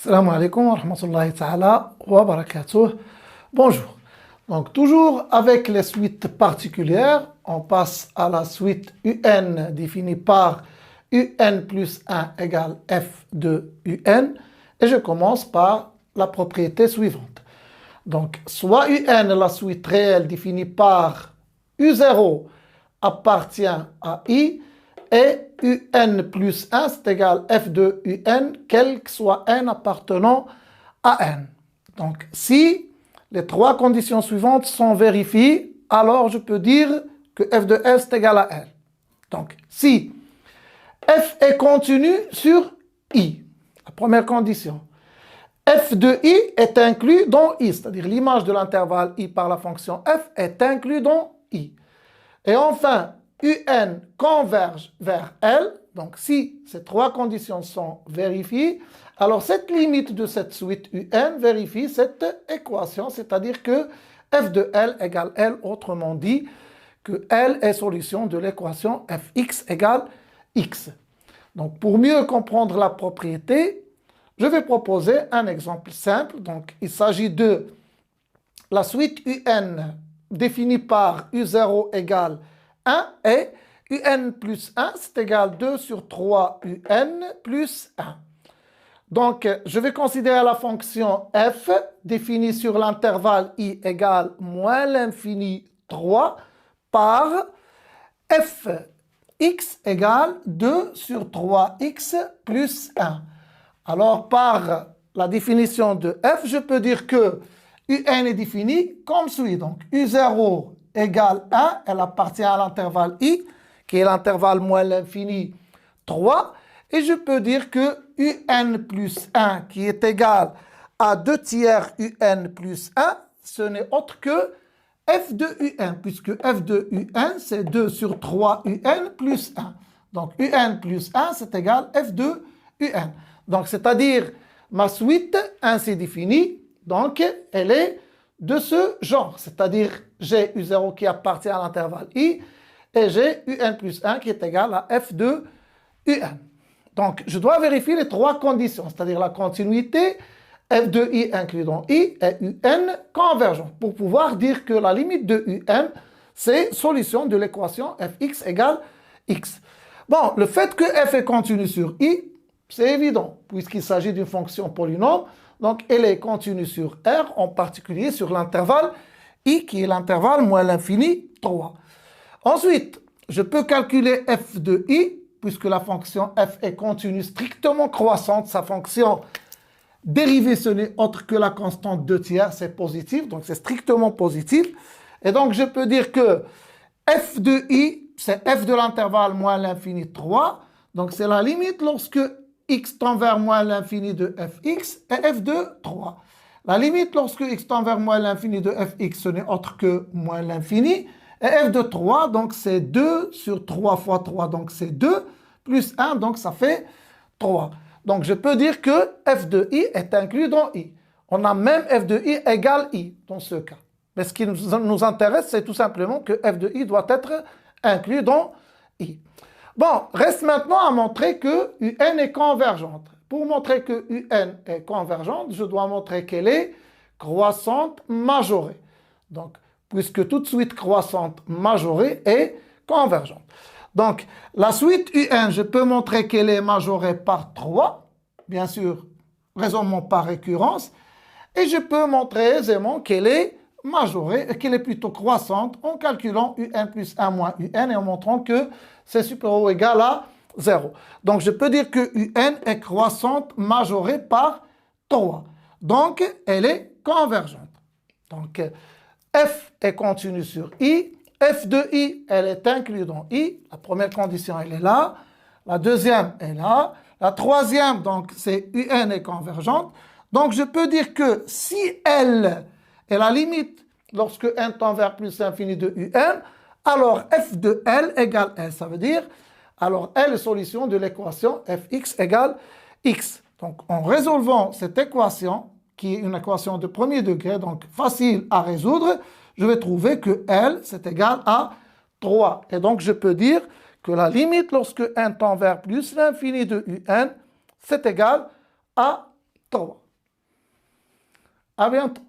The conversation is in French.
Assalamu alaikum wa rahmatullahi ta'ala wa barakatuh. Bonjour. Donc toujours avec les suites particulières, on passe à la suite UN définie par UN plus 1 égale F de UN et je commence par la propriété suivante. Donc soit UN, la suite réelle définie par U0 appartient à I, et UN plus 1, c'est égal F de UN, quel que soit N appartenant à N. Donc, si les trois conditions suivantes sont vérifiées, alors je peux dire que F de L, c'est égal à L. Donc, si F est continu sur I, la première condition, F de I est inclus dans I, c'est-à-dire l'image de l'intervalle I par la fonction F est inclus dans I. Et enfin, UN converge vers L, donc si ces trois conditions sont vérifiées, alors cette limite de cette suite UN vérifie cette équation, c'est-à-dire que F de L égale L, autrement dit, que L est solution de l'équation Fx égale X. Donc pour mieux comprendre la propriété, je vais proposer un exemple simple. Donc il s'agit de la suite UN définie par U0 égale 1 et UN plus 1, c'est égal 2 sur 3 UN plus 1. Donc, je vais considérer la fonction f définie sur l'intervalle I égale moins l'infini 3 par fx égale 2 sur 3x plus 1. Alors, par la définition de f, je peux dire que UN est défini comme suit. Donc, U0 égale 1, elle appartient à l'intervalle I, qui est l'intervalle moins l'infini 3, et je peux dire que UN plus 1, qui est égal à 2 tiers UN plus 1, ce n'est autre que F de UN, puisque F de UN, c'est 2 sur 3 UN plus 1. Donc UN plus 1, c'est égal F de UN. Donc c'est-à-dire, ma suite ainsi définie, donc elle est de ce genre, c'est-à-dire j'ai U0 qui appartient à l'intervalle I et j'ai UN plus 1 qui est égal à F de UN. Donc, je dois vérifier les trois conditions, c'est-à-dire la continuité, F de I inclus dans I et UN convergent, pour pouvoir dire que la limite de UN, c'est solution de l'équation Fx égale X. Bon, le fait que F est continu sur I, c'est évident, puisqu'il s'agit d'une fonction polynôme, donc elle est continue sur R, en particulier sur l'intervalle I, qui est l'intervalle moins l'infini 3. Ensuite, je peux calculer f de I, puisque la fonction f est continue strictement croissante, sa fonction dérivée, ce n'est autre que la constante 2 tiers, c'est positif, donc c'est strictement positif. Et donc, je peux dire que f de I, c'est f de l'intervalle moins l'infini 3, donc c'est la limite lorsque x tend vers moins l'infini de fx et f de 3. La limite lorsque x tend vers moins l'infini de fx, ce n'est autre que moins l'infini. Et f de 3, donc c'est 2 sur 3 fois 3, donc c'est 2, plus 1, donc ça fait 3. Donc je peux dire que f de i est inclus dans i. On a même f de i égale i dans ce cas. Mais ce qui nous intéresse, c'est tout simplement que f de i doit être inclus dans i. Bon, reste maintenant à montrer que UN est convergente. Pour montrer que UN est convergente, je dois montrer qu'elle est croissante majorée. Donc, puisque toute suite croissante majorée est convergente. Donc, la suite UN, je peux montrer qu'elle est majorée par 3, bien sûr, raisonnement par récurrence, et je peux montrer aisément qu'elle est majorée, qu'elle est plutôt croissante en calculant UN plus 1 moins UN et en montrant que c'est supérieur ou égal à 0. Donc, je peux dire que UN est croissante majorée par 3. Donc, elle est convergente. Donc, F est continue sur I. F de I, elle est inclue dans I. La première condition, elle est là. La deuxième est là. La troisième, donc, c'est UN est convergente. Donc, je peux dire que si L est la limite lorsque n tend vers plus l'infini de UN, alors f de L égale L. Ça veut dire, alors L est solution de l'équation Fx égale X. Donc, en résolvant cette équation, qui est une équation de premier degré, donc facile à résoudre, je vais trouver que L, c'est égal à 3. Et donc, je peux dire que la limite lorsque n tend vers plus l'infini de UN, c'est égal à 3. À bientôt.